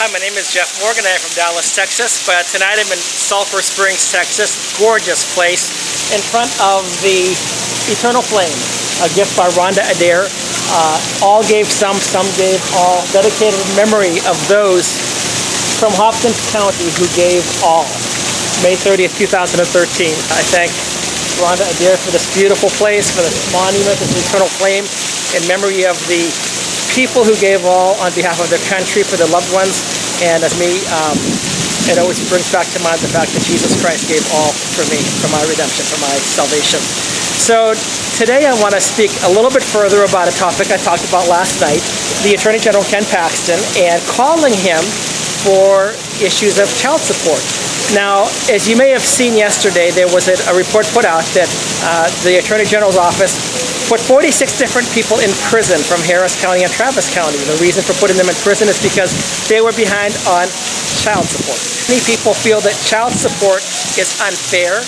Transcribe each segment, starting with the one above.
Hi, my name is Jeff Morgan. I'm from Dallas, Texas, but tonight I'm in Sulphur Springs, Texas. Gorgeous place in front of the Eternal Flame, a gift by Rhonda Adair. All gave some gave all. Dedicated in memory of those from Hopkins County who gave all. May 30th, 2013. I thank Rhonda Adair for this beautiful place, for this monument, this Eternal Flame, in memory of the people who gave all on behalf of their country, for their loved ones. And as me, it always brings back to mind the fact that Jesus Christ gave all for me, for my redemption, for my salvation. So today I want to speak a little bit further about a topic I talked about last night, the Attorney General Ken Paxton, and calling him for issues of child support. Now, as you may have seen yesterday, there was a report put out that the Attorney General's office put 46 different people in prison from Harris County and Travis County. The reason for putting them in prison is because they were behind on child support. Many people feel that child support is unfair,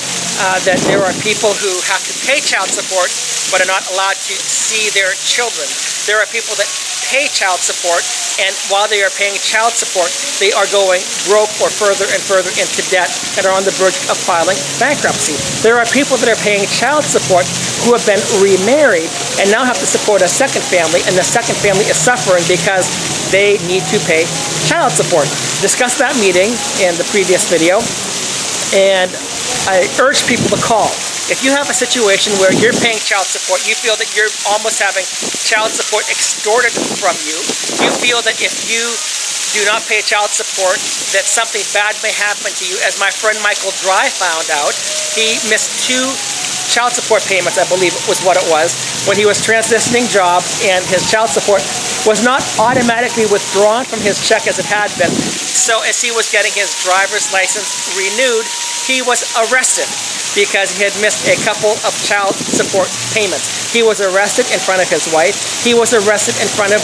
that there are people who have to pay child support but are not allowed to see their children. There are people that pay child support, and while they are paying child support, they are going broke or further and further into debt and are on the verge of filing bankruptcy. There are people that are paying child support who have been remarried and now have to support a second family, and the second family is suffering because they need to pay child support. Discussed that meeting in the previous video, and I urge people to call. If you have a situation where you're paying child support, you feel that you're almost having child support extorted from you, you feel that if you do not pay child support, that something bad may happen to you. As my friend Michael Dry found out, he missed 2 child support payments, I believe was what it was, when he was transitioning jobs, and his child support was not automatically withdrawn from his check as it had been. So as he was getting his driver's license renewed, he was arrested because he had missed a couple of child support payments. He was arrested in front of his wife. He was arrested in front of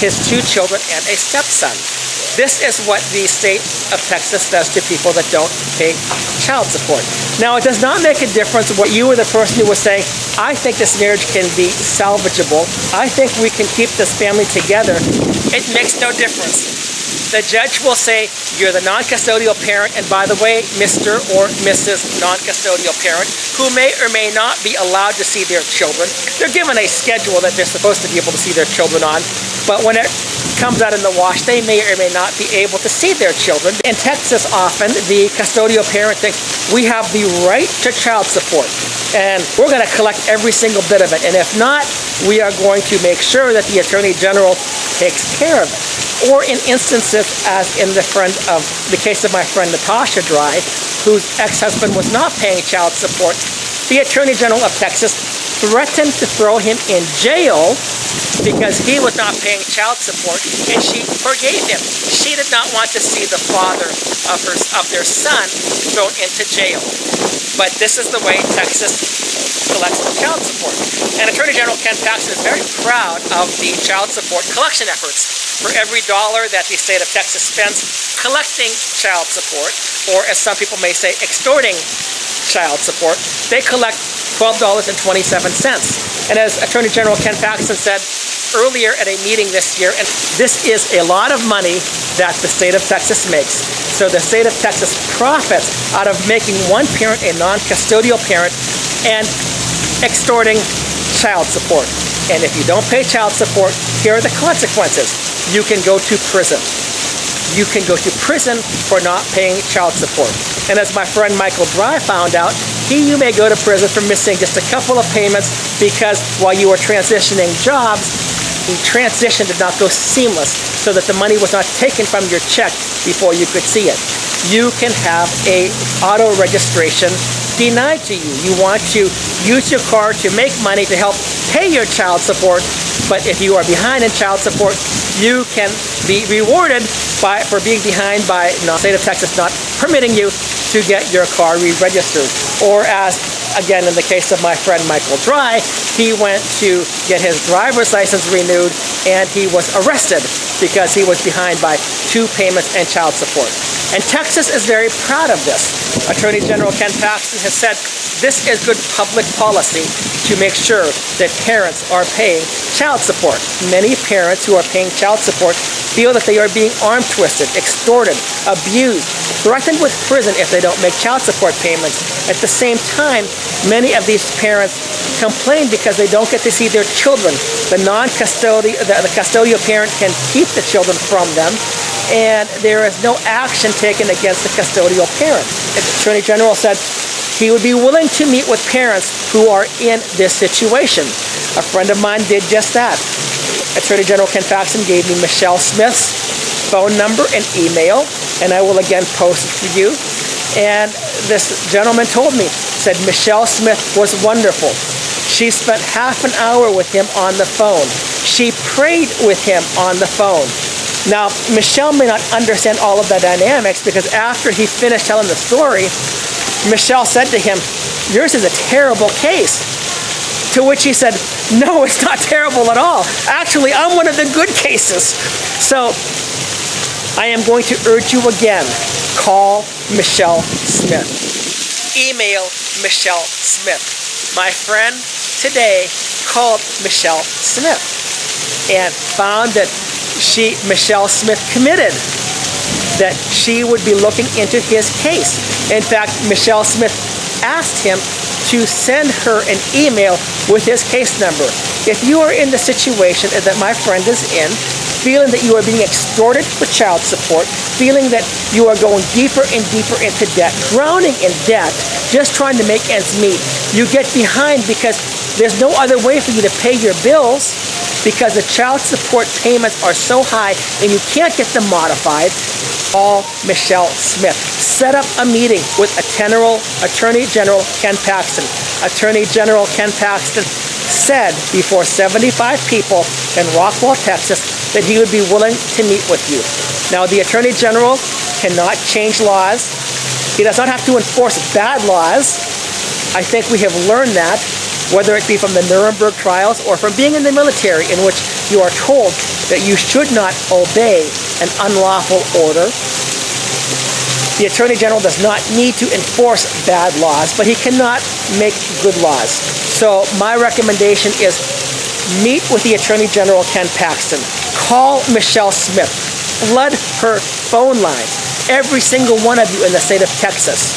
his 2 children and a stepson. This is what the state of Texas does to people that don't pay child support. Now, it does not make a difference what you or the person who was saying, I think this marriage can be salvageable. I think we can keep this family together. It makes no difference. The judge will say, you're the non-custodial parent, and by the way, Mr. or Mrs. non-custodial parent, who may or may not be allowed to see their children. They're given a schedule that they're supposed to be able to see their children on, but when it comes out in the wash, they may or may not be able to see their children. In Texas, often, the custodial parent thinks, we have the right to child support, and we're going to collect every single bit of it, and if not, we are going to make sure that the Attorney General takes care of it. Or in instances, as in the case of my friend Natasha Dry, whose ex-husband was not paying child support, the Attorney General of Texas threatened to throw him in jail because he was not paying child support, and she forgave him. She did not want to see the father of their son thrown into jail. But this is the way Texas collects child support. And Attorney General Ken Paxton is very proud of the child support collection efforts. For every dollar that the state of Texas spends collecting child support, or as some people may say, extorting child support, they collect $12.27. And as Attorney General Ken Paxton said earlier at a meeting this year, and this is a lot of money that the state of Texas makes. So the state of Texas profits out of making one parent a non-custodial parent and extorting child support. And if you don't pay child support, here are the consequences. You can go to prison. You can go to prison for not paying child support. And as my friend Michael Dry found out, you may go to prison for missing just a couple of payments because while you were transitioning jobs, the transition did not go seamless, so that the money was not taken from your check before you could see it. You can have a auto registration denied to you. You want to use your car to make money to help pay your child support, but if you are behind in child support, you can be rewarded for being behind by the state of Texas not permitting you to get your car re-registered. Or as, again, in the case of my friend Michael Dry, he went to get his driver's license renewed, and he was arrested because he was behind by 2 payments and child support. And Texas is very proud of this. Attorney General Ken Paxton has said this is good public policy to make sure that parents are paying child support. Many parents who are paying child support feel that they are being arm twisted, extorted, abused, threatened with prison if they don't make child support payments. At the same time, many of these parents complain because they don't get to see their children. The custodial parent can keep the children from them, and there is no action taken against the custodial parent. The Attorney General said he would be willing to meet with parents who are in this situation. A friend of mine did just that. Attorney General Ken Paxton gave me Michelle Smith's phone number and email, and I will again post it for you. And this gentleman told me, said Michelle Smith was wonderful. She spent half an hour with him on the phone. She prayed with him on the phone. Now, Michelle may not understand all of the dynamics, because after he finished telling the story, Michelle said to him, "Yours is a terrible case." To which he said, "No, it's not terrible at all. Actually, I'm one of the good cases." So I am going to urge you again, call Michelle Smith. Email Michelle Smith. My friend today called Michelle Smith and found that Michelle Smith committed that she would be looking into his case. In fact, Michelle Smith asked him to send her an email with his case number. If you are in the situation that my friend is in, feeling that you are being extorted for child support, feeling that you are going deeper and deeper into debt, drowning in debt, just trying to make ends meet, you get behind because there's no other way for you to pay your bills because the child support payments are so high and you can't get them modified, call Michelle Smith. Set up a meeting with Attorney General Ken Paxton. Attorney General Ken Paxton said before 75 people in Rockwall, Texas, that he would be willing to meet with you. Now, the Attorney General cannot change laws. He does not have to enforce bad laws. I think we have learned that, whether it be from the Nuremberg trials or from being in the military, in which you are told that you should not obey an unlawful order. The Attorney General does not need to enforce bad laws, but he cannot make good laws. So my recommendation is meet with the Attorney General Ken Paxton. Call Michelle Smith. Flood her phone lines. Every single one of you in the state of Texas.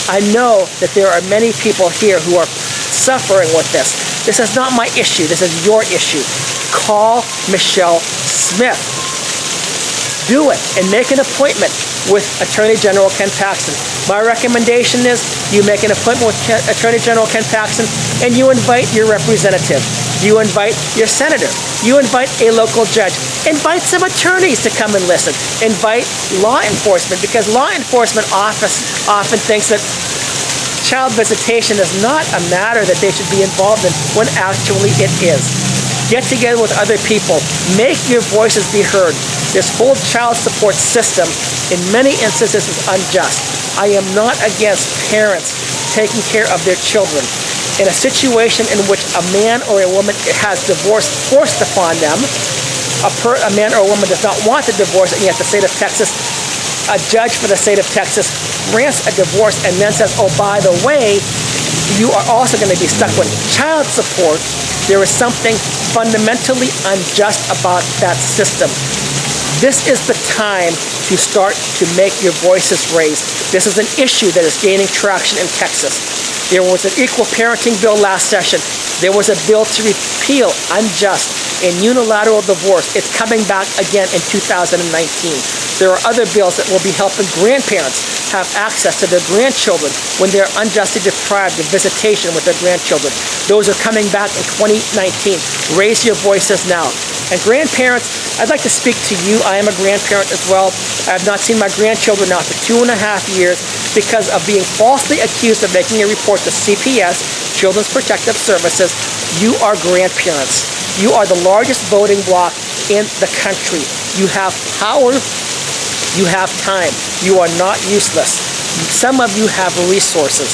I know that there are many people here who are suffering with this. This is not my issue. This is your issue. Call Michelle Smith. Do it and make an appointment with Attorney General Ken Paxton. My recommendation is you make an appointment with Attorney General Ken Paxton and you invite your representative. You invite your senator. You invite a local judge. Invite some attorneys to come and listen. Invite law enforcement, because law enforcement often thinks that child visitation is not a matter that they should be involved in, when actually it is. Get together with other people. Make your voices be heard. This whole child support system, in many instances, is unjust. I am not against parents taking care of their children. In a situation in which a man or a woman has divorce forced upon them, a man or a woman does not want the divorce, and yet the state of Texas, a judge for the state of Texas grants a divorce and then says, oh, by the way, you are also going to be stuck with child support. There is something fundamentally unjust about that system. This is the time to start to make your voices raised. This is an issue that is gaining traction in Texas. There was an equal parenting bill last session. There was a bill to repeal unjust and unilateral divorce. It's coming back again in 2019. There are other bills that will be helping grandparents have access to their grandchildren when they're unjustly deprived of visitation with their grandchildren. Those are coming back in 2019. Raise your voices now. And grandparents, I'd like to speak to you. I am a grandparent as well. I have not seen my grandchildren now for 2.5 years because of being falsely accused of making a report to CPS, Children's Protective Services. You are grandparents. You are the largest voting bloc in the country. You have power. You have time. You are not useless. Some of you have resources.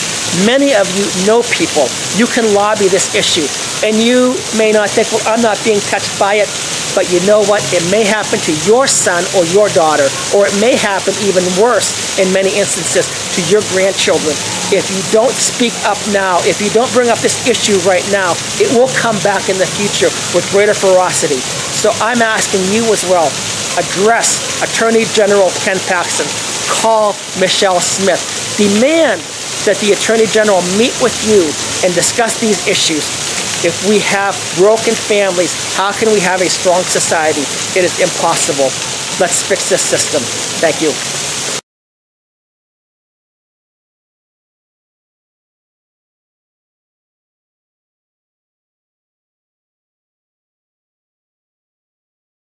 Many of you know people. You can lobby this issue. And you may not think, well, I'm not being touched by it. but you know what? It may happen to your son or your daughter, or it may happen even worse in many instances to your grandchildren. If you don't speak up now, if you don't bring up this issue right now, it will come back in the future with greater ferocity. So I'm asking you as well, address Attorney General Ken Paxton. Call Michelle Smith. Demand that the Attorney General meet with you and discuss these issues. If we have broken families, how can we have a strong society? It is impossible. Let's fix this system. Thank you.